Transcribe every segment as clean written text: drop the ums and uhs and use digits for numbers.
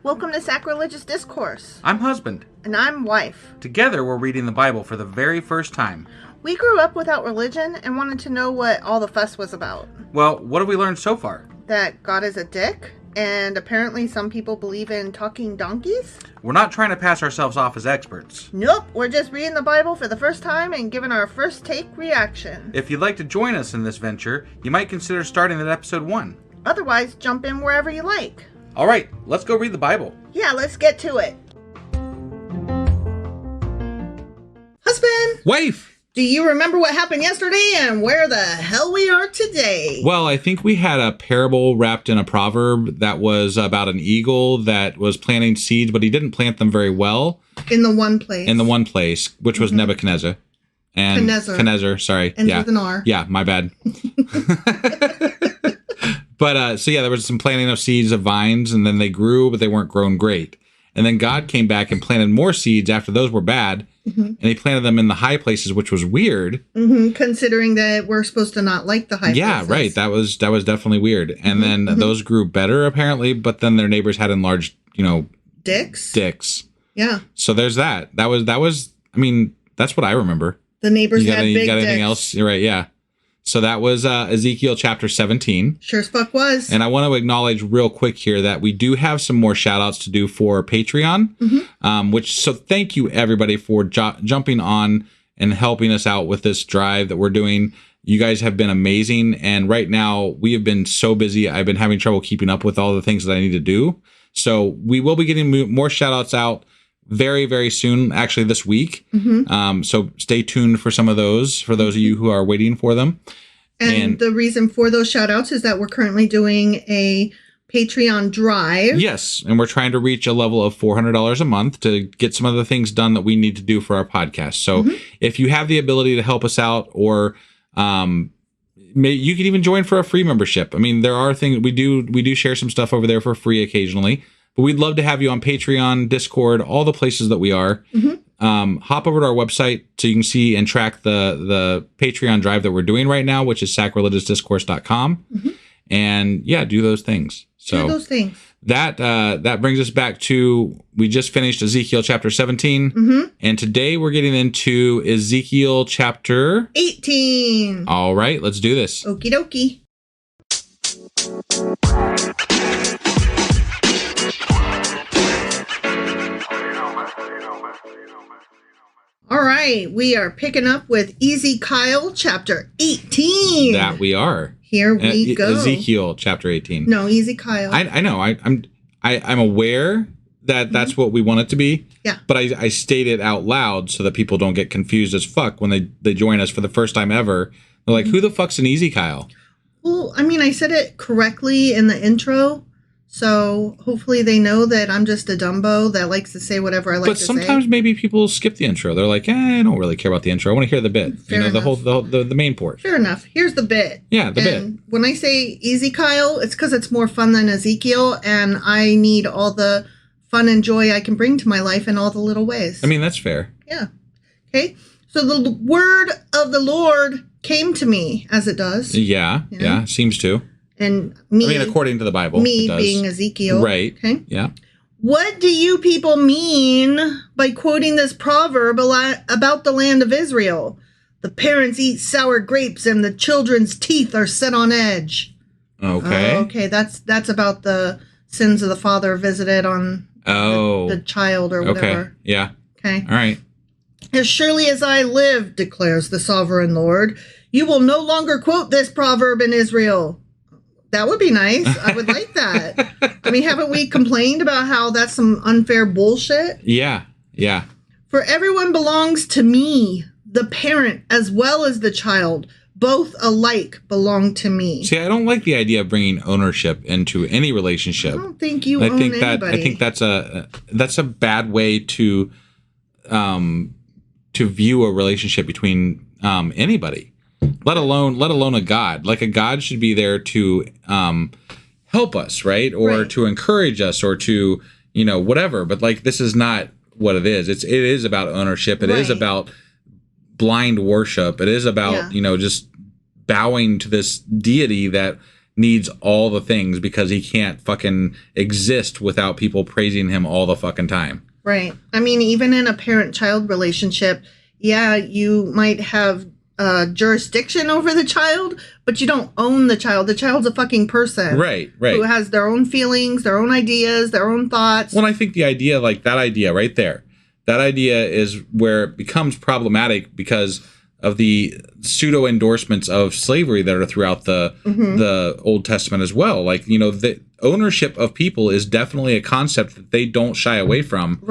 Welcome to Sacrilegious Discourse. I'm husband. And I'm wife. Together, we're reading the Bible for the very first time. We grew up without religion and wanted to know what all the fuss was about. Well, what have we learned so far? That God is a dick, and apparently some people believe in talking donkeys? We're not trying to pass ourselves off as experts. Nope, we're just reading the Bible for the first time and giving our first take reaction. If you'd like to join us in this venture, you might consider starting at episode 1. Otherwise, jump in wherever you like. All right, let's go read the Bible. Yeah, let's get to it. Husband! Wife! Do you remember what happened yesterday and where the hell we are today? Well, I think we had a parable wrapped in a proverb that was about an eagle that was planting seeds, but he didn't plant them very well. In the one place. Which was Nebuchadnezzar. And Knezer, sorry. Ends with an R. Yeah, my bad. But, there was some planting of seeds of vines, and then they grew, but they weren't grown great. And then God came back and planted more seeds after those were bad, and he planted them in the high places, which was weird. Considering that we're supposed to not like the high places. Yeah, right. That was definitely weird. And then those grew better, apparently, but then their neighbors had enlarged, dicks. Yeah. So there's that. That was. I mean, that's what I remember. The neighbors had big dicks. You got anything else? You're right, yeah. So that was Ezekiel Chapter 17. Sure as fuck was. And I want to acknowledge real quick here that we do have some more shout outs to do for Patreon, so thank you everybody for jumping on and helping us out with this drive that we're doing. You guys have been amazing. And right now we have been so busy. I've been having trouble keeping up with all the things that I need to do. So we will be getting more shout outs out very, very soon, actually this week. So stay tuned for some of those, for those of you who are waiting for them. And the reason for those shout outs is that we're currently doing a Patreon drive. Yes. And we're trying to reach a level of $400 a month to get some of the things done that we need to do for our podcast. So if you have the ability to help us out, or you can even join for a free membership. I mean, there are things we do share some stuff over there for free occasionally. But we'd love to have you on Patreon, Discord, all the places that we are. Hop over to our website so you can see and track the Patreon drive that we're doing right now, which is sacrilegiousdiscourse.com. And yeah, do those things. So do those things. That brings us back to, we just finished Ezekiel Chapter 17. And today we're getting into Ezekiel Chapter 18. All right, let's do this. Okie dokie. All right, we are picking up with Ezekiel Chapter 18. That we are. Here we go. Ezekiel Chapter 18. No, Ezekiel. I know. I'm aware that that's what we want it to be. Yeah. But I state it out loud so that people don't get confused as fuck when they join us for the first time ever. They're like, who the fuck's an Ezekiel? Well, I mean, I said it correctly in the intro. So hopefully they know that I'm just a Dumbo that likes to say whatever I like to say. But sometimes maybe people skip the intro. They're like, I don't really care about the intro. I want to hear the bit. Fair enough. the main port. Fair enough. Here's the bit. Yeah, the bit. When I say Ezekiel, it's because it's more fun than Ezekiel, and I need all the fun and joy I can bring to my life in all the little ways. I mean, that's fair. Yeah. Okay. So the word of the Lord came to me, as it does. Yeah, seems to. And me, I mean, according to the Bible, me being Ezekiel. Right. Okay. Yeah. What do you people mean by quoting this proverb about the land of Israel? The parents eat sour grapes and the children's teeth are set on edge. Okay. Okay, that's about the sins of the father visited on the child or whatever. Okay. Yeah. Okay. All right. As surely as I live, declares the sovereign Lord, you will no longer quote this proverb in Israel. That would be nice. I would like that. I mean, haven't we complained about how that's some unfair bullshit? Yeah. For everyone belongs to me, the parent as well as the child. Both alike belong to me. See, I don't like the idea of bringing ownership into any relationship. I don't think you own anybody. I think that's a bad way to view a relationship between anybody. Let alone a God. Like, a God should be there to help us, right? Or to encourage us, or to, whatever. But like, this is not what it is. It is about ownership. It is about blind worship. It is about, just bowing to this deity that needs all the things because he can't fucking exist without people praising him all the fucking time. Right. I mean, even in a parent-child relationship, yeah, you might have jurisdiction over the child, but you don't own the child. The child's a fucking person. Right, right. Who has their own feelings, their own ideas, their own thoughts. Well, I think the idea, like that idea right there, that idea is where it becomes problematic because of the pseudo endorsements of slavery that are throughout the Old Testament as well. Like, you know, the ownership of people is definitely a concept that they don't shy away from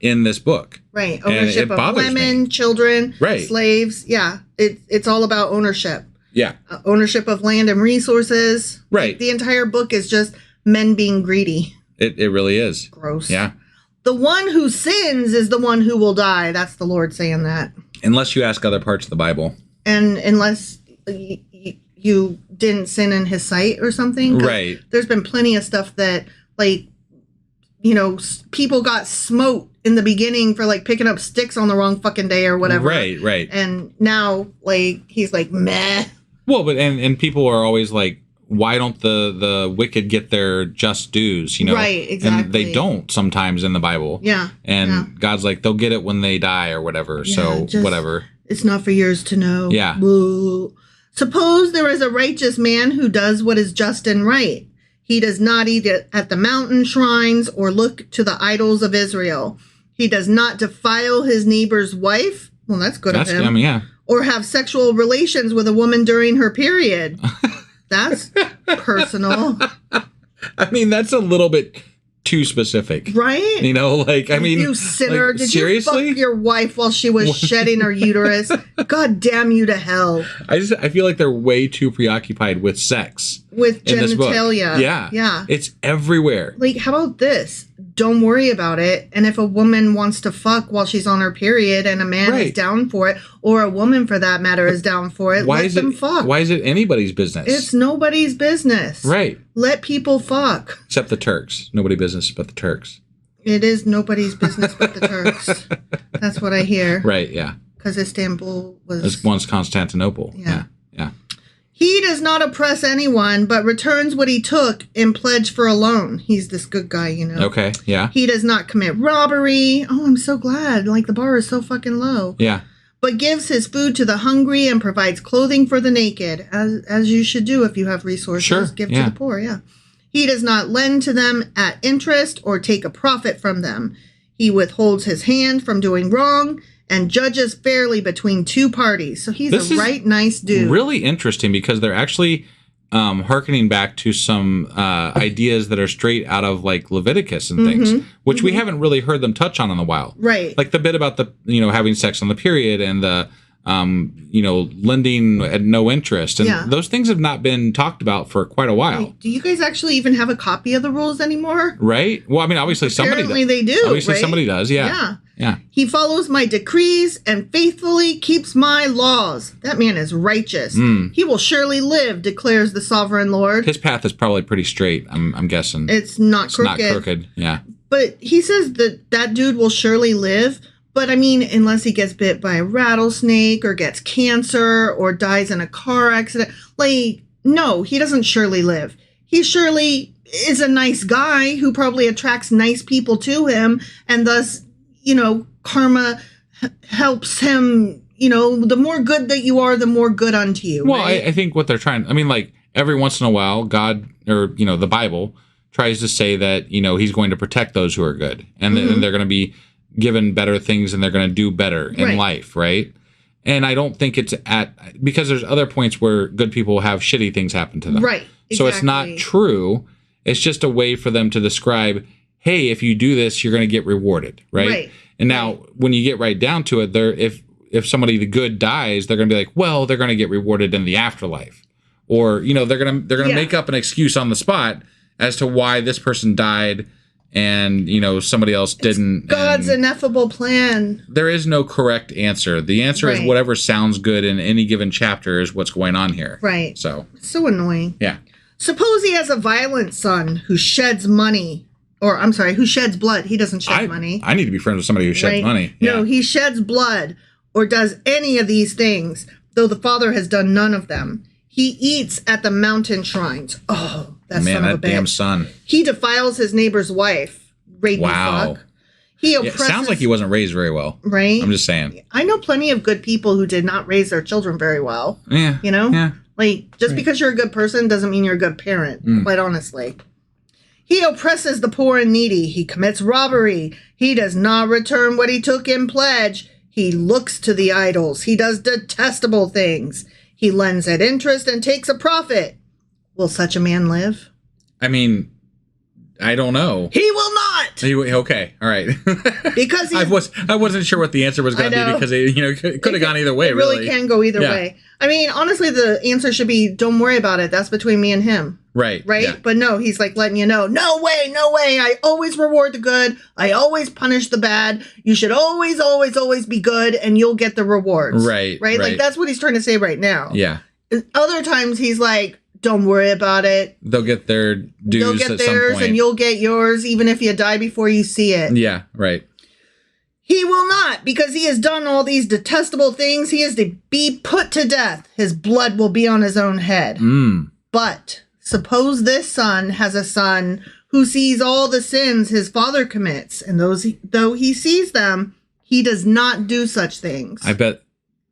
in this book. Right. Ownership of women, children, slaves. Yeah. It's all about ownership. Yeah. Ownership of land and resources. Right. Like, the entire book is just men being greedy. It really is. Gross. Yeah. The one who sins is the one who will die. That's the Lord saying that. Unless you ask other parts of the Bible. And unless you didn't sin in his sight or something. Right. There's been plenty of stuff that, like, you know, people got smote in the beginning for, like, picking up sticks on the wrong fucking day or whatever. Right, right. And now, like, he's like, meh. Well, but and people are always like, why don't the wicked get their just dues, you know? Right, exactly. And they don't sometimes in the Bible. Yeah. And God's like, they'll get it when they die or whatever. Yeah, so whatever. It's not for yours to know. Yeah. Woo. Suppose there is a righteous man who does what is just and right. He does not eat at the mountain shrines or look to the idols of Israel. He does not defile his neighbor's wife. Well, that's good of him. I mean, yeah. Or have sexual relations with a woman during her period. That's personal. I mean, that's a little bit too specific. Right? You know, like, I mean, you sinner, like, did seriously? you fuck your wife while she was shedding her uterus? God damn you to hell. I feel like they're way too preoccupied with sex. With genitalia. Yeah. Yeah. It's everywhere. Like, how about this? Don't worry about it. And if a woman wants to fuck while she's on her period and a man is down for it, or a woman for that matter is down for it, let them fuck. Why is it anybody's business? It's nobody's business. Right. Let people fuck. Except the Turks. Nobody business but the Turks. It is nobody's business but the Turks. That's what I hear. Right, yeah. Because Istanbul was... once Constantinople. Yeah. Yeah. He does not oppress anyone, but returns what he took in pledge for a loan. He's this good guy, you know. Okay, yeah. He does not commit robbery. Oh, I'm so glad. Like, the bar is so fucking low. Yeah. But gives his food to the hungry and provides clothing for the naked, as you should do if you have resources. Sure, Give to the poor, yeah. He does not lend to them at interest or take a profit from them. He withholds his hand from doing wrong and judges fairly between two parties. So he's a right nice dude. Really interesting because they're actually hearkening back to some ideas that are straight out of like Leviticus and things, which we haven't really heard them touch on in a while. Right. Like the bit about the, you know, having sex on the period and the, you know, lending at no interest. And those things have not been talked about for quite a while. Wait, do you guys actually even have a copy of the rules anymore? Right. Well, I mean, obviously somebody does. Apparently they do. Obviously somebody does. Yeah. Yeah. He follows my decrees and faithfully keeps my laws. That man is righteous. He will surely live, declares the sovereign Lord. His path is probably pretty straight, I'm guessing. It's not crooked. Not crooked, yeah. But he says that dude will surely live. But I mean, unless he gets bit by a rattlesnake or gets cancer or dies in a car accident. Like, no, he doesn't surely live. He surely is a nice guy who probably attracts nice people to him. And thus, you know, karma helps him, you know, the more good that you are, the more good unto you. Well, right? I think what they're trying, I mean, like every once in a while, God or, you know, the Bible tries to say that, you know, he's going to protect those who are good and they're going to be given better things and they're going to do better in life. Right. And I don't think it's because there's other points where good people have shitty things happen to them. Right. Exactly. So it's not true. It's just a way for them to describe, hey, if you do this, you're going to get rewarded. Right. And now when you get right down to it, if somebody the good dies, they're going to be like, well, they're going to get rewarded in the afterlife. Or, you know, they're going to make up an excuse on the spot as to why this person died and, you know, somebody else didn't. God's ineffable plan. There is no correct answer. The answer is whatever sounds good in any given chapter is what's going on here. Right. So annoying. Yeah. Suppose he has a violent son who sheds money. Or, I'm sorry, who sheds blood. He doesn't shed money. I need to be friends with somebody who sheds money. Yeah. No, he sheds blood or does any of these things, though the father has done none of them. He eats at the mountain shrines. Oh, that son of a bitch. Damn son. He defiles his neighbor's wife. Rapey fuck. He oppresses. Sounds like he wasn't raised very well. Right? I'm just saying. I know plenty of good people who did not raise their children very well. Yeah. You know? Yeah. Like, just because you're a good person doesn't mean you're a good parent, quite honestly. He oppresses the poor and needy. He commits robbery. He does not return what he took in pledge. He looks to the idols. He does detestable things. He lends at interest and takes a profit. Will such a man live? I mean, I don't know. He will not. Okay, all right. Because I wasn't sure what the answer was going to be because it could have gone either way. It really can go either way. I mean, honestly, the answer should be, don't worry about it. That's between me and him. Right. Yeah. But no, he's like letting you know, no way. I always reward the good. I always punish the bad. You should always, always, always be good and you'll get the rewards. Right. Like that's what he's trying to say right now. Yeah. Other times he's like, don't worry about it. They'll get their dues They'll get at theirs some point. and you'll get yours even if you die before you see it. Yeah, right. He will not, because he has done all these detestable things. He is to be put to death. His blood will be on his own head. But suppose this son has a son who sees all the sins his father commits, and though he sees them, he does not do such things. I bet.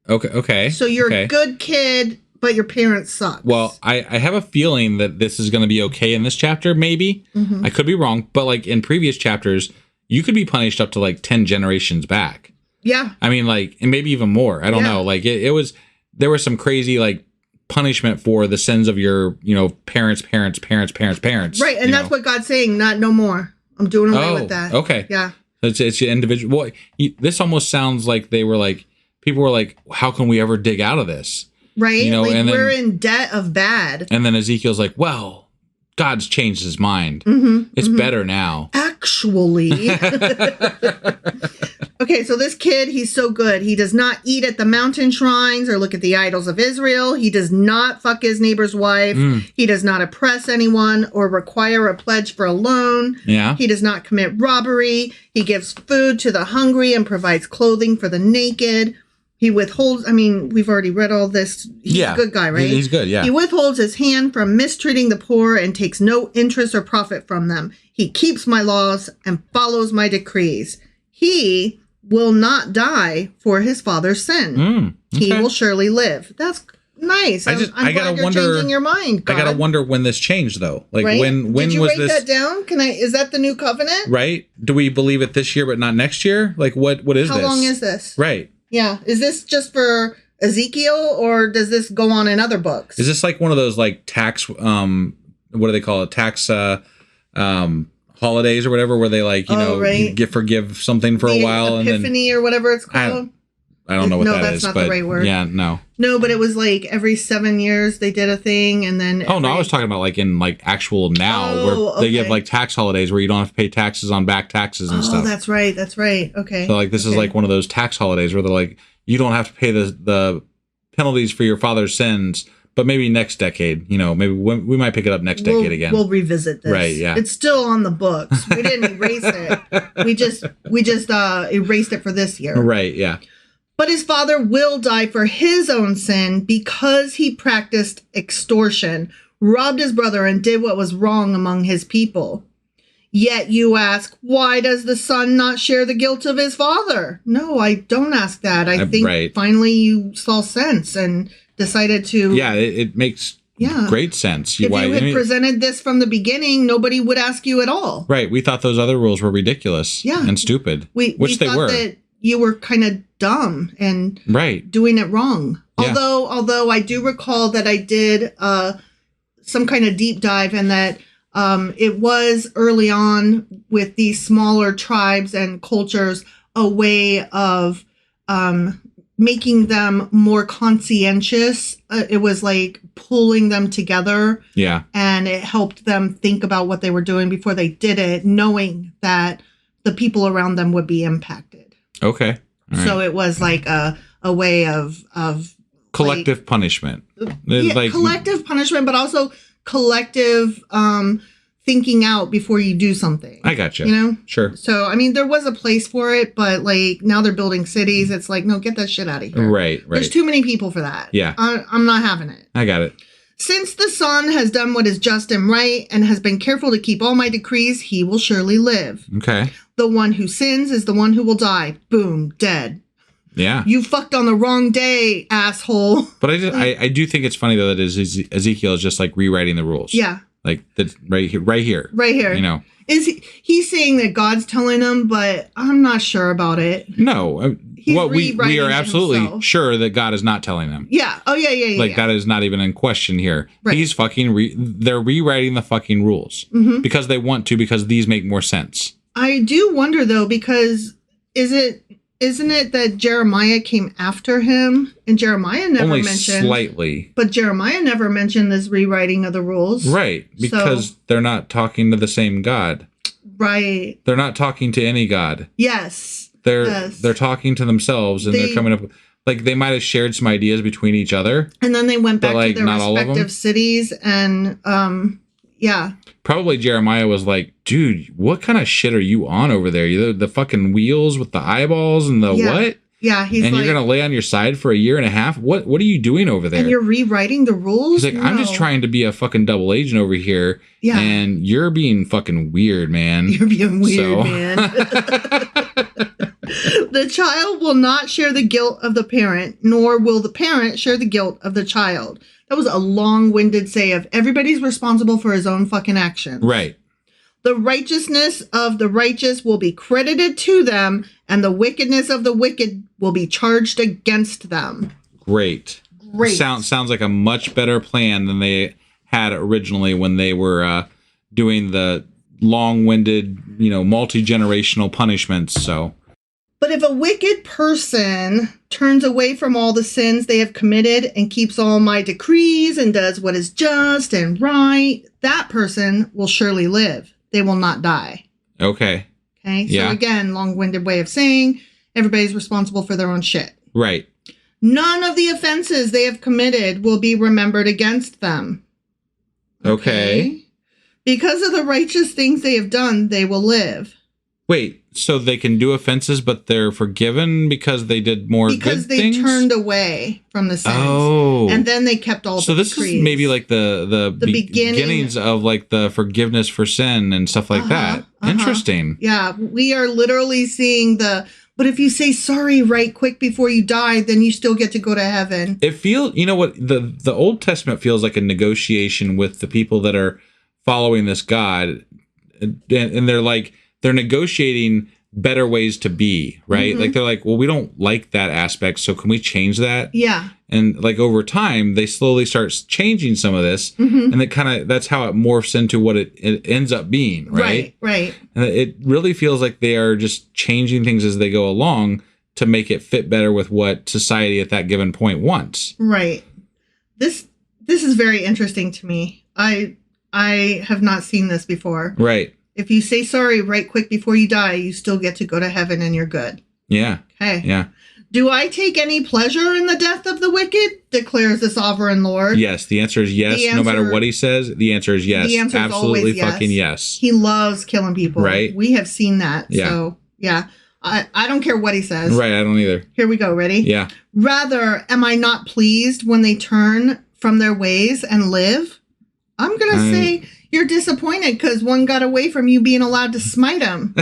Okay. So you're a good kid, but your parents suck. Well, I have a feeling that this is going to be okay in this chapter, maybe. I could be wrong, but like in previous chapters, you could be punished up to like 10 generations back. Yeah. I mean, like, and maybe even more. I don't know. Like there was some crazy like punishment for the sins of your, parents. Right. And that's what God's saying. Not no more. I'm doing away with that. Okay. Yeah. It's individual. Well, this almost sounds like people were like, how can we ever dig out of this? Right. Like and we're in debt of bad. And then Ezekiel's like, well, God's changed his mind. It's better now. Actually. Okay, so this kid, he's so good. He does not eat at the mountain shrines or look at the idols of Israel. He does not fuck his neighbor's wife. He does not oppress anyone or require a pledge for a loan. Yeah. He does not commit robbery. He gives food to the hungry and provides clothing for the naked. He withholds, we've already read all this. He's a good guy, right? He's good, yeah. He withholds his hand from mistreating the poor and takes no interest or profit from them. He keeps my laws and follows my decrees. He will not die for his father's sin. Okay. He will surely live. That's nice. I'm glad you're changing your mind, God. I gotta wonder when this changed, though. Like, right? when Did you was write this? that down? Is that the new covenant? Right? Do we believe it this year but not next year? Like, what is this? How long is this? Right. Yeah. Is this just for Ezekiel or does this go on in other books? Is this like one of those like tax, what do they call it? Tax holidays or whatever, where they like, you forgive something for a while Epiphany and then or whatever it's called? I don't know what that is. No, that's not the right word. Yeah, no. No, but it was like every 7 years they did a thing and then... I was talking about like in like actual now where they give like tax holidays where you don't have to pay taxes on back taxes and stuff. Oh, that's right. Okay. So like this is like one of those tax holidays where they're like, you don't have to pay the penalties for your father's sins, but maybe next decade, maybe we might pick it up next decade again. We'll revisit this. Right, yeah. It's still on the books. We didn't erase it. We just erased it for this year. Right, yeah. But his father will die for his own sin because he practiced extortion, robbed his brother, and did what was wrong among his people. Yet you ask, why does the son not share the guilt of his father? No, I don't ask that. I think finally you saw sense and decided to... Yeah, it makes great sense. If you had presented this from the beginning, nobody would ask you at all. Right. We thought those other rules were ridiculous and stupid, which they were. That you were kind of dumb and doing it wrong. Yeah. Although I do recall that I did some kind of deep dive and that it was early on with these smaller tribes and cultures a way of making them more conscientious. It was like pulling them together. Yeah. And it helped them think about what they were doing before they did it, knowing that the people around them would be impacted. Okay. Right. So it was like a way of collective punishment. Collective punishment, but also collective thinking out before you do something. I gotcha. Sure. So there was a place for it, but like now they're building cities. It's like, no, get that shit out of here. Right. There's too many people for that. Yeah. I'm not having it. I got it. Since the Son has done what is just and right and has been careful to keep all my decrees, he will surely live. Okay. The one who sins is the one who will die. Boom, dead. Yeah. You fucked on the wrong day, asshole. But I do think it's funny, though, that Ezekiel is just like rewriting the rules. Yeah. Like that's right here. Right here. Right here. You know. He's saying that God's telling him, but I'm not sure about it. No. What we are absolutely himself. Sure that God is not telling them. Yeah. Oh, yeah. Like, that is not even in question here. Right. He's they're rewriting the fucking rules because they want to, because these make more sense. I do wonder, though, because isn't it that Jeremiah came after him? And Jeremiah never Only mentioned. Slightly. But Jeremiah never mentioned this rewriting of the rules. Right. Because they're not talking to the same God. Right. They're not talking to any God. Yes. They're talking to themselves, and they're coming up, like, they might have shared some ideas between each other. And then they went back like, to their respective cities, and yeah. Probably Jeremiah was like, dude, what kind of shit are you on over there? The fucking wheels with the eyeballs and the what? Yeah, he's and like, you're gonna lay on your side for a year and a half? What are you doing over there? And you're rewriting the rules? He's like, I'm just trying to be a fucking double agent over here. Yeah. And you're being fucking weird, man. You're being weird, man. The child will not share the guilt of the parent, nor will the parent share the guilt of the child. That was a long-winded say of everybody's responsible for his own fucking actions. Right. The righteousness of the righteous will be credited to them, and the wickedness of the wicked will be charged against them. Great. Sounds like a much better plan than they had originally when they were doing the long-winded, multi-generational punishments. So. But if a wicked person turns away from all the sins they have committed and keeps all my decrees and does what is just and right, that person will surely live. They will not die. Okay. Okay. So yeah. Again, long-winded way of saying everybody's responsible for their own shit. Right. None of the offenses they have committed will be remembered against them. Okay. Because of the righteous things they have done, they will live. Wait, so they can do offenses, but they're forgiven because they did more good things? Because they turned away from the sins. Oh. And then they kept all the decrees. So this is maybe like the beginnings of like the forgiveness for sin and stuff like that. Interesting. Yeah, we are literally seeing but if you say sorry right quick before you die, then you still get to go to heaven. It feels, what, the Old Testament feels like a negotiation with the people that are following this God. And they're negotiating better ways to be, right? Mm-hmm. Like, they're like, well, we don't like that aspect, so can we change that? Yeah. And like over time, they slowly start changing some of this, and that's how it morphs into what it ends up being, right? Right. And it really feels like they are just changing things as they go along to make it fit better with what society at that given point wants. Right. This is very interesting to me. I have not seen this before. Right. If you say sorry right quick before you die, you still get to go to heaven and you're good. Yeah. Okay. Yeah. Do I take any pleasure in the death of the wicked? Declares the sovereign Lord. Yes. The answer is yes. No matter what he says, the answer is yes. The answer is absolutely always yes. fucking yes. He loves killing people. Right. We have seen that. Yeah. So, yeah. I don't care what he says. Right. I don't either. Here we go. Ready? Yeah. Rather, am I not pleased when they turn from their ways and live? I'm going to say you're disappointed because one got away from you being allowed to smite him.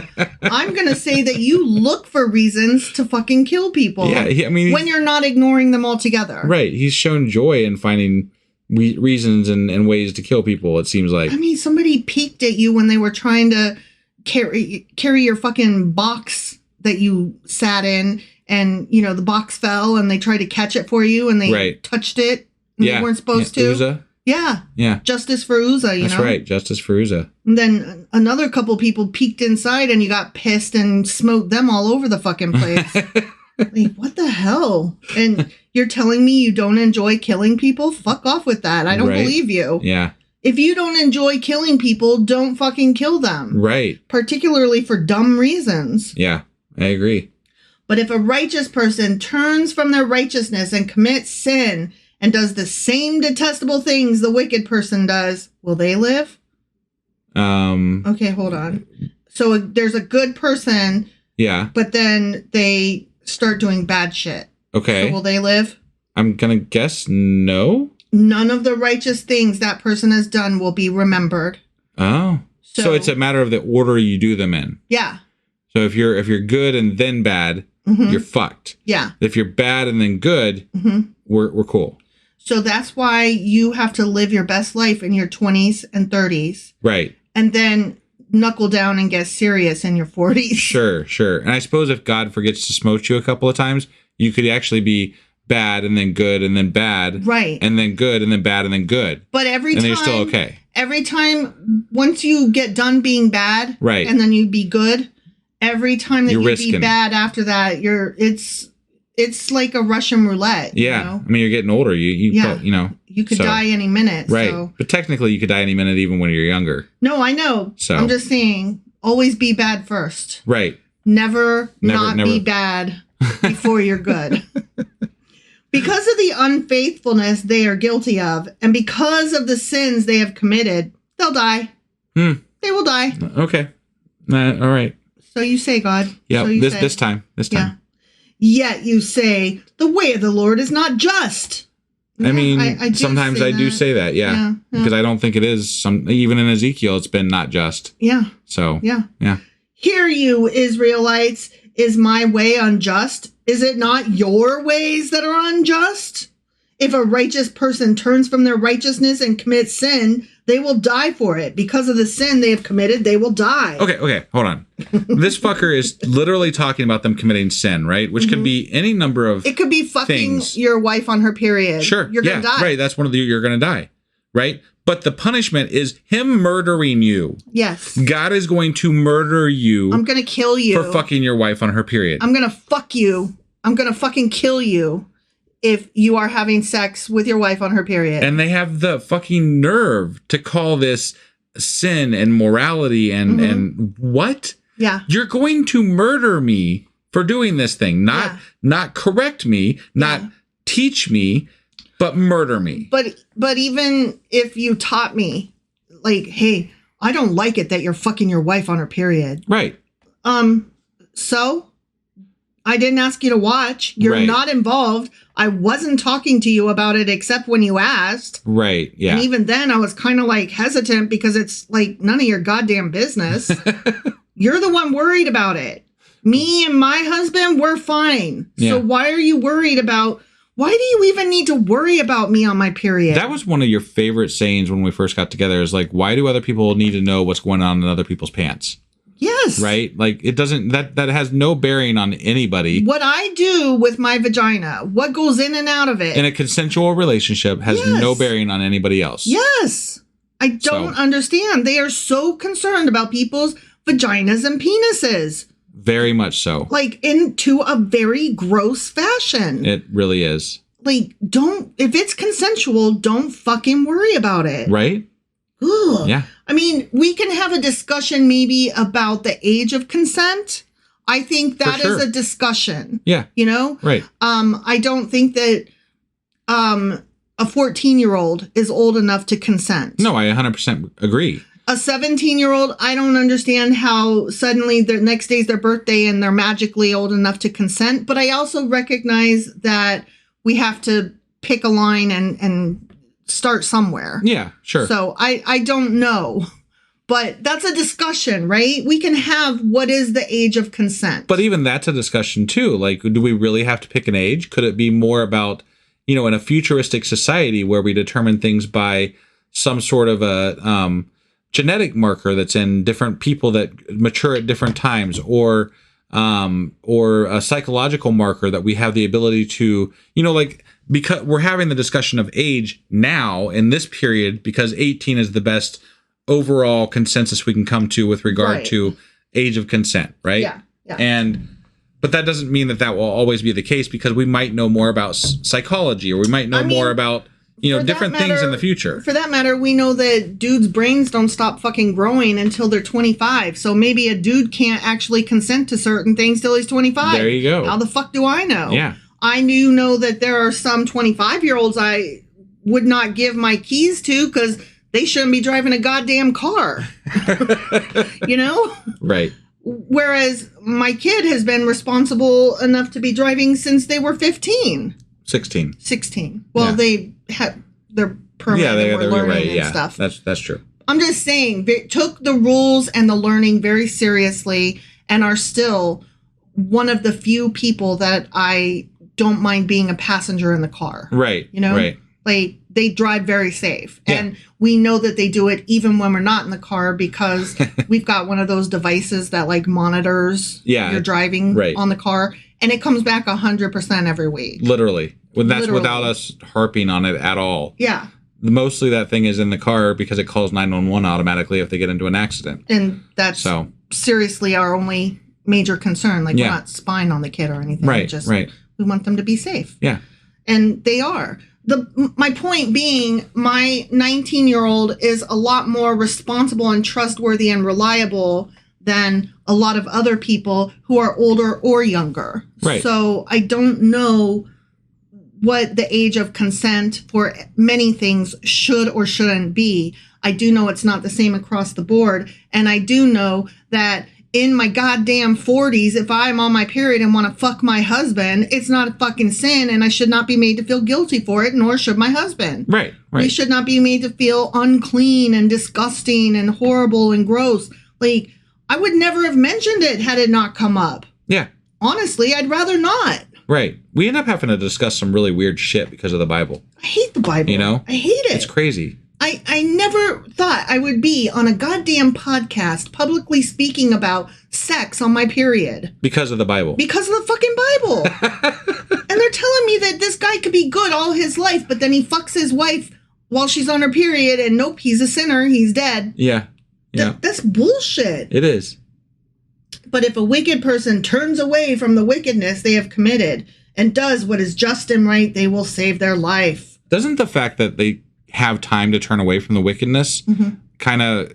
I'm going to say that you look for reasons to fucking kill people. Yeah, I mean, when you're not ignoring them altogether. Right. He's shown joy in finding reasons and ways to kill people, it seems like. I mean, somebody peeked at you when they were trying to carry your fucking box that you sat in, and, the box fell, and they tried to catch it for you, and they touched it, and they weren't supposed to. Uzzah. Yeah. Justice for Uzzah, That's right. Justice for Uzzah. And then another couple people peeked inside and you got pissed and smote them all over the fucking place. Like, what the hell? And you're telling me you don't enjoy killing people? Fuck off with that. I don't believe you. Yeah. If you don't enjoy killing people, don't fucking kill them. Right. Particularly for dumb reasons. Yeah, I agree. But if a righteous person turns from their righteousness and commits sin and does the same detestable things the wicked person does, will they live? Okay, hold on. So there's a good person. Yeah. But then they start doing bad shit. Okay. So will they live? I'm going to guess no. none of the righteous things that person has done will be remembered. Oh. So it's a matter of the order you do them in. Yeah. So if you're good and then bad, you're fucked. Yeah. If you're bad and then good, we're cool. So that's why you have to live your best life in your 20s and 30s. Right. And then knuckle down and get serious in your 40s. Sure. And I suppose if God forgets to smote you a couple of times, you could actually be bad and then good and then bad. Right. And then good and then bad and then good. But every time. And then you're still okay. Every time, once you get done being bad. Right. And then you be good. Every time that you're you risking. Be bad after that, it's like a Russian roulette. Yeah. You know? I mean, you're getting older. You could die any minute. Right. So. But technically you could die any minute even when you're younger. No, I know. So I'm just saying, always be bad first. Right. Never be bad before you're good. Because of the unfaithfulness they are guilty of, and because of the sins they have committed, they'll die. They will die. Okay. All right. So you say, God. Yeah. So this time. Yeah. Yet you say, the way of the Lord is not just. I mean, sometimes I do say that. Yeah. Because I don't think it is. Even in Ezekiel, it's been not just. Yeah. So. Yeah. Hear you, Israelites. Is my way unjust? Is it not your ways that are unjust? If a righteous person turns from their righteousness and commits sin, they will die for it. Because of the sin they have committed, they will die. Okay, hold on. This fucker is literally talking about them committing sin, right? Which could be any number of It could be fucking things. Your wife on her period. Sure. You're going to die. Right, that's one of the you're going to die, right? But the punishment is him murdering you. Yes. God is going to murder you. I'm going to kill you. For fucking your wife on her period. I'm going to fuck you. I'm going to fucking kill you if you are having sex with your wife on her period. And they have the fucking nerve to call this sin and morality and what? Yeah. You're going to murder me for doing this thing. Not correct me, not teach me, but murder me. But even if you taught me, like, hey, I don't like it that you're fucking your wife on her period. Right. So I didn't ask you to watch. You're not involved. I wasn't talking to you about it except when you asked. Right. Yeah. And even then I was kind of like hesitant because it's like none of your goddamn business. You're the one worried about it. Me and my husband, we're fine. Yeah. So why are you worried about? Why do you even need to worry about me on my period? That was one of your favorite sayings when we first got together is like, why do other people need to know what's going on in other people's pants? Yes. Right? Like it doesn't, that has no bearing on anybody. What I do with my vagina, what goes in and out of it. In a consensual relationship has no bearing on anybody else. Yes. I don't understand. They are so concerned about people's vaginas and penises. Very much so. Like into a very gross fashion. It really is. Like, if it's consensual, don't fucking worry about it. Right? Ugh. Yeah. I mean, we can have a discussion maybe about the age of consent. I think that is a discussion. Yeah. You know? Right. I don't think that a 14-year-old is old enough to consent. No, I 100% agree. A 17-year-old, I don't understand how suddenly the next day's their birthday and they're magically old enough to consent. But I also recognize that we have to pick a line and start somewhere. Yeah, sure. So I don't know. But that's a discussion, right? We can have what is the age of consent. But even that's a discussion too. Like, do we really have to pick an age? Could it be more about, in a futuristic society where we determine things by some sort of a genetic marker that's in different people that mature at different times, or a psychological marker that we have the ability to, because we're having the discussion of age now in this period, because 18 is the best overall consensus we can come to with regard to age of consent, right? Yeah. But that doesn't mean that will always be the case, because we might know more about psychology, or we might know more about different things in the future. For that matter, we know that dudes' brains don't stop fucking growing until they're 25. So maybe a dude can't actually consent to certain things till he's 25. There you go. How the fuck do I know? Yeah. I do know that there are some 25-year-olds I would not give my keys to because they shouldn't be driving a goddamn car. Right. Whereas my kid has been responsible enough to be driving since they were 15. 16. Well, they're permanent and we're learning right. and stuff. That's true. I'm just saying, they took the rules and the learning very seriously and are still one of the few people that I don't mind being a passenger in the car. Right. You know? Right. Like, they drive very safe. Yeah. And we know that they do it even when we're not in the car because we've got one of those devices that, like, monitors your driving on the car. And it comes back 100% every week. Literally. That's without us harping on it at all. Yeah. Mostly that thing is in the car because it calls 911 automatically if they get into an accident. And that's seriously our only major concern. Like, we're not spying on the kid or anything. Right, We want them to be safe. Yeah. And they are. My point being, my 19-year-old is a lot more responsible and trustworthy and reliable than a lot of other people who are older or younger. Right. So I don't know what the age of consent for many things should or shouldn't be. I do know it's not the same across the board. And I do know that in my goddamn 40s, if I'm on my period and want to fuck my husband, it's not a fucking sin and I should not be made to feel guilty for it, nor should my husband. Right. We should not be made to feel unclean and disgusting and horrible and gross. Like, I would never have mentioned it had it not come up. Yeah. Honestly, I'd rather not. Right. We end up having to discuss some really weird shit because of the Bible. I hate the Bible. You know? I hate it. It's crazy. I never thought I would be on a goddamn podcast publicly speaking about sex on my period. Because of the Bible. Because of the fucking Bible. And they're telling me that this guy could be good all his life, but then he fucks his wife while she's on her period and nope, he's a sinner, he's dead. Yeah. Yeah. That's bullshit. It is. But if a wicked person turns away from the wickedness they have committed and does what is just and right, they will save their life. Doesn't the fact that they have time to turn away from the wickedness kind of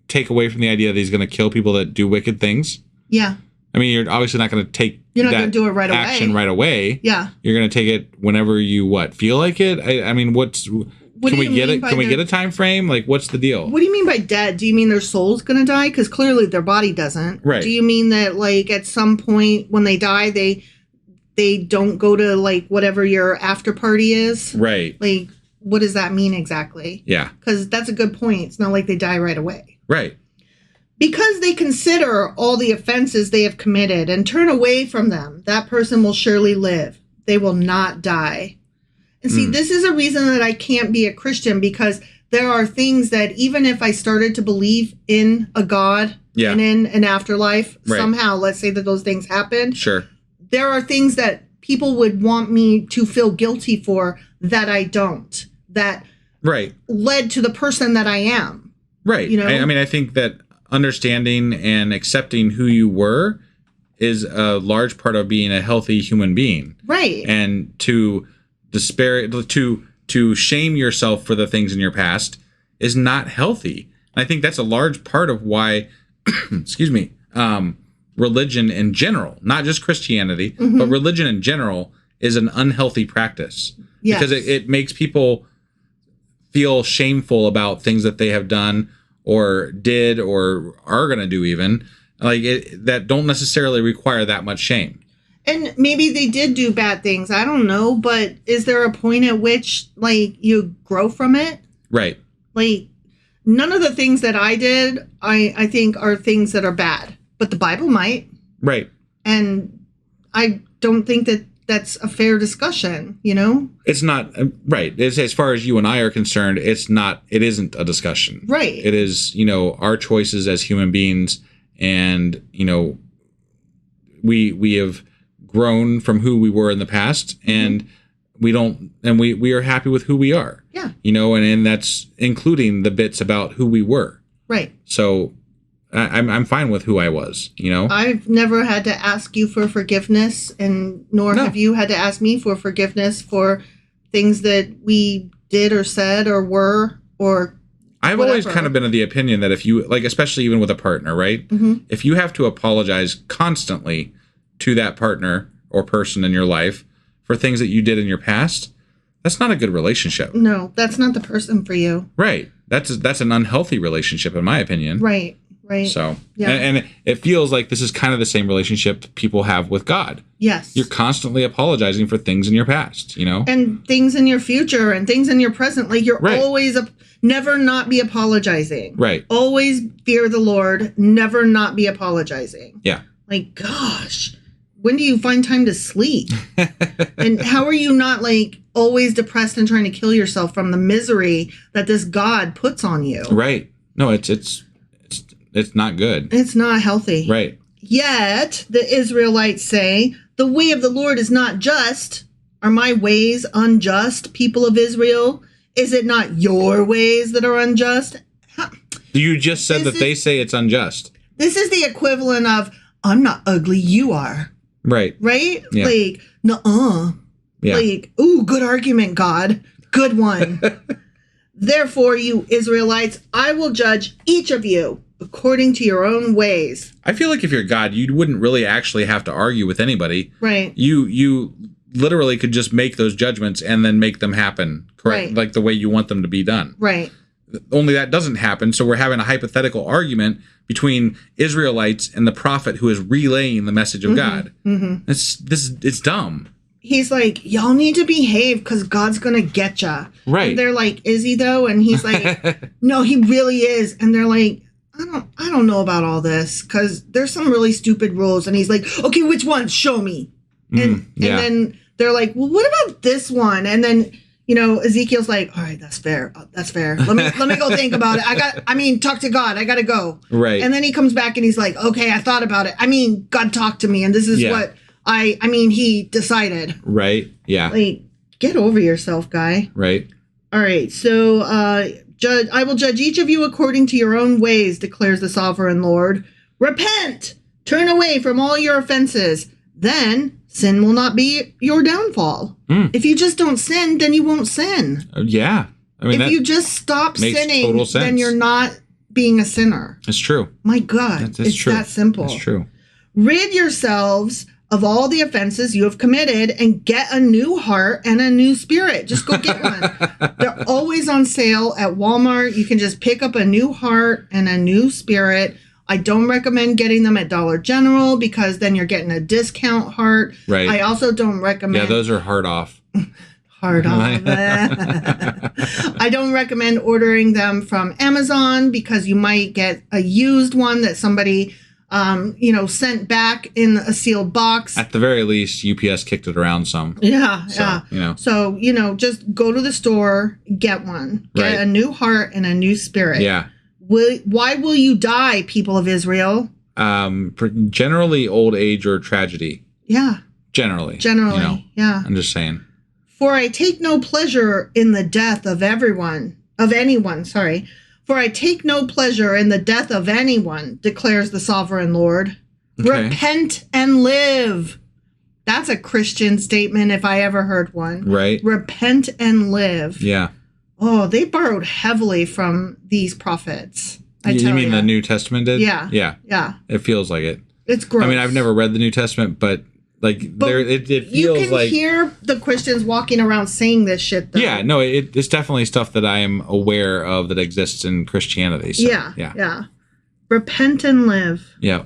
take away from the idea that he's going to kill people that do wicked things? Yeah. I mean, you're obviously not going to take You're not going to do it right away. Action right away. Yeah. You're going to take it whenever you feel like it. I mean, can we get it? Can we get a time frame? Like, what's the deal? What do you mean by dead? Do you mean their soul's going to die? Because clearly their body doesn't. Right. Do you mean that, like, at some point when they die, they don't go to, like, whatever your after party is? Right. Like, what does that mean exactly? Yeah. Because that's a good point. It's not like they die right away. Right. Because they consider all the offenses they have committed and turn away from them, that person will surely live. They will not die. And see, this is a reason that I can't be a Christian, because there are things that even if I started to believe in a God and in an afterlife, somehow, let's say that those things happened. Sure. There are things that people would want me to feel guilty for that I don't. That led to the person that I am. Right. You know? I mean, I think that understanding and accepting who you were is a large part of being a healthy human being. Right. And to shame yourself for the things in your past is not healthy. I think that's a large part of why, excuse me, religion in general, not just Christianity, but religion in general is an unhealthy practice. Yes. Because it makes people feel shameful about things that they have done or did or are going to do even, like that don't necessarily require that much shame. And maybe they did do bad things. I don't know. But is there a point at which, like, you grow from it? Right. Like, none of the things that I did, I think are things that are bad. But the Bible might. Right. And I don't think that that's a fair discussion, you know? It's not, right. As far as you and I are concerned, it isn't a discussion. Right. It is, our choices as human beings. And, we have grown from who we were in the past, and we are happy with who we are. Yeah. And that's including the bits about who we were. Right. So I'm fine with who I was, I've never had to ask you for forgiveness, and nor have you had to ask me for forgiveness for things that we did or said or were or I've whatever. Always kind of been of the opinion that if you, like, especially even with a partner, right? Mm-hmm. If you have to apologize constantly to that partner or person in your life for things that you did in your past, that's not a good relationship. No, that's not the person for you. Right. That's an unhealthy relationship, in my opinion. Right. Right. So, Yeah. and it feels like this is kind of the same relationship people have with God. Yes. You're constantly apologizing for things in your past, you know? And things in your future and things in your present. Like you're Right. always, never not be apologizing. Right. Always fear the Lord. Never not be apologizing. Yeah. Like, gosh, when do you find time to sleep? And how are you not like always depressed and trying to kill yourself from the misery that this God puts on you? Right. No, it's not good. It's not healthy. Right. Yet the Israelites say, the way of the Lord is not just. Are my ways unjust, people of Israel? Is it not your ways that are unjust? You just said that they say it's unjust. This is the equivalent of, I'm not ugly, you are. Right. Right? Yeah. Like, nuh-uh. Yeah. Like, ooh, good argument, God. Good one. Therefore, you Israelites, I will judge each of you according to your own ways. I feel like if you're God, you wouldn't really actually have to argue with anybody. Right. You literally could just make those judgments and then make them happen, correct? Right. Like the way you want them to be done. Right. Only that doesn't happen, so we're having a hypothetical argument between Israelites and the prophet who is relaying the message of God. Mm-hmm. It's dumb. He's like, y'all need to behave because God's going to get ya. Right. And they're like, is he though? And he's like, no, he really is. And they're like, I don't know about all this because there's some really stupid rules. And he's like, okay, which ones? Show me. And then they're like, well, what about this one? And then, Ezekiel's like, all right, that's fair. That's fair. Let me go think about it. Talk to God. I got to go. Right. And then he comes back and he's like, okay, I thought about it. God talked to me and this is what he decided. Right. Yeah. Like, get over yourself, guy. Right. All right. So, I will judge each of you according to your own ways, declares the sovereign Lord. Repent! Turn away from all your offenses. Then sin will not be your downfall. If you just don't sin, then you won't sin. Yeah. If you just stop sinning, total sense. then you're not being a sinner. It's true. My God. It's true. that simple. It's true. Rid yourselves of all the offenses you have committed and get a new heart and a new spirit. Just go get one. They're always on sale at Walmart. You can just pick up a new heart and a new spirit. I don't recommend getting them at Dollar General because then you're getting a discount heart. Right. I also don't recommend... Yeah, those are hard off. Hard off. I don't recommend ordering them from Amazon because you might get a used one that somebody... sent back in a sealed box. At the very least, UPS kicked it around some. Yeah. So, just go to the store, get one. Get a new heart and a new spirit. Yeah. Why will you die, people of Israel? Generally old age or tragedy. Yeah. Generally. Yeah. I'm just saying. For I take no pleasure in the death of anyone. For I take no pleasure in the death of anyone, declares the sovereign Lord. Okay. Repent and live. That's a Christian statement if I ever heard one. Right. Repent and live. Yeah. Oh, they borrowed heavily from these prophets. You mean the New Testament did? Yeah. Yeah. It feels like it. It's gross. I mean, I've never read the New Testament, but it feels like... You can hear the Christians walking around saying this shit, though. Yeah, no, it's definitely stuff that I am aware of that exists in Christianity. So, yeah. Repent and live. Yeah.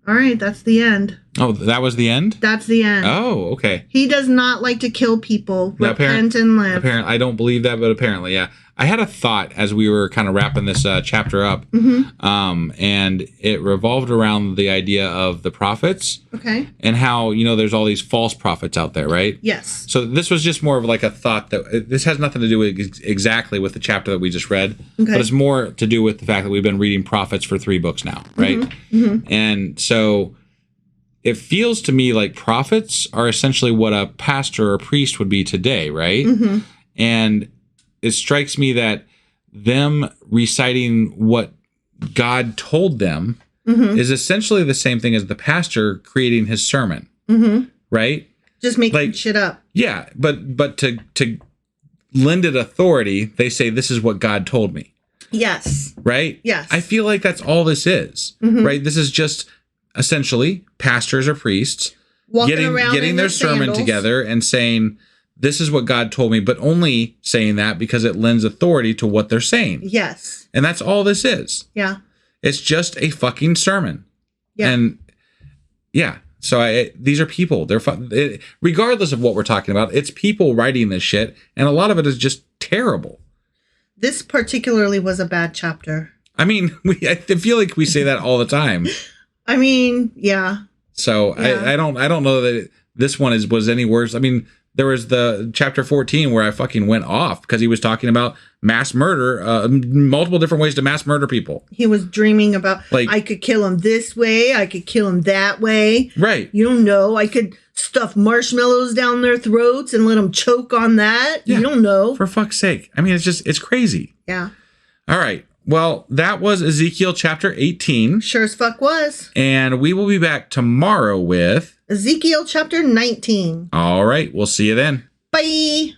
All right, that's the end. Oh, that was the end? That's the end. Oh, okay. He does not like to kill people. Repent and live. Apparently, I don't believe that, but apparently, yeah. I had a thought as we were kind of wrapping this chapter up, and it revolved around the idea of the prophets. Okay. And how, there's all these false prophets out there, right? Yes. So this was just more of like a thought that this has nothing to do with exactly with the chapter that we just read, but it's more to do with the fact that we've been reading prophets for 3 books now, right? And so it feels to me like prophets are essentially what a pastor or priest would be today, right? And it strikes me that them reciting what God told them is essentially the same thing as the pastor creating his sermon, right? Just making shit up. Yeah, but to lend it authority, they say, this is what God told me. Yes. Right? Yes. I feel like that's all this is, right? This is just essentially pastors or priests getting their sermon together and saying, this is what God told me, but only saying that because it lends authority to what they're saying. Yes. And that's all this is. Yeah. It's just a fucking sermon. Yeah. And yeah, so these are people. They're regardless of what we're talking about, it's people writing this shit, and a lot of it is just terrible. This particularly was a bad chapter. I mean, I feel like we say that all the time. I mean, yeah. So yeah. I don't know that this one was any worse. I mean, there was the chapter 14 where I fucking went off because he was talking about mass murder, multiple different ways to mass murder people. He was dreaming about, like, I could kill him this way, I could kill him that way. Right. You don't know. I could stuff marshmallows down their throats and let them choke on that. Yeah. You don't know. For fuck's sake. I mean, it's crazy. Yeah. All right. Well, that was Ezekiel chapter 18. Sure as fuck was. And we will be back tomorrow with Ezekiel chapter 19. All right. We'll see you then. Bye.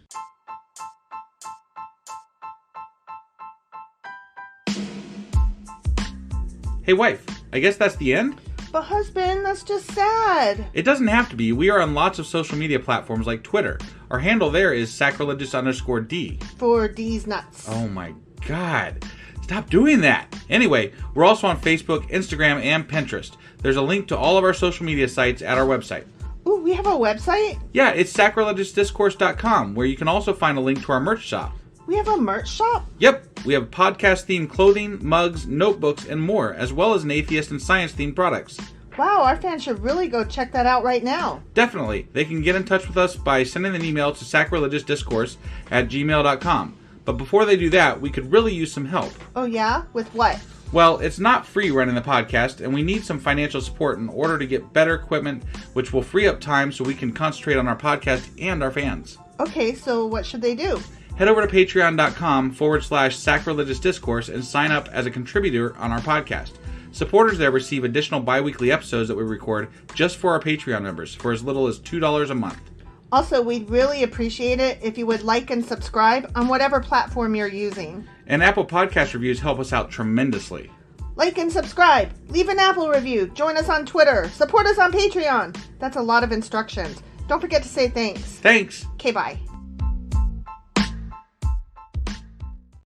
Hey, wife, I guess that's the end? But husband, that's just sad. It doesn't have to be. We are on lots of social media platforms like Twitter. Our handle there is sacrilegious_D. For D's nuts. Oh my God. Stop doing that. Anyway, we're also on Facebook, Instagram, and Pinterest. There's a link to all of our social media sites at our website. Ooh, we have a website? Yeah, it's sacrilegiousdiscourse.com, where you can also find a link to our merch shop. We have a merch shop? Yep, we have podcast-themed clothing, mugs, notebooks, and more, as well as an atheist and science-themed products. Wow, our fans should really go check that out right now. Definitely. They can get in touch with us by sending an email to sacrilegiousdiscourse@gmail.com. But before they do that, we could really use some help. Oh yeah? With what? Well, it's not free running the podcast, and we need some financial support in order to get better equipment, which will free up time so we can concentrate on our podcast and our fans. Okay, so what should they do? Head over to patreon.com/sacrilegiousdiscourse and sign up as a contributor on our podcast. Supporters there receive additional bi-weekly episodes that we record just for our Patreon members for as little as $2 a month. Also, we'd really appreciate it if you would like and subscribe on whatever platform you're using. And Apple Podcast reviews help us out tremendously. Like and subscribe. Leave an Apple review. Join us on Twitter. Support us on Patreon. That's a lot of instructions. Don't forget to say thanks. Thanks. Okay, bye.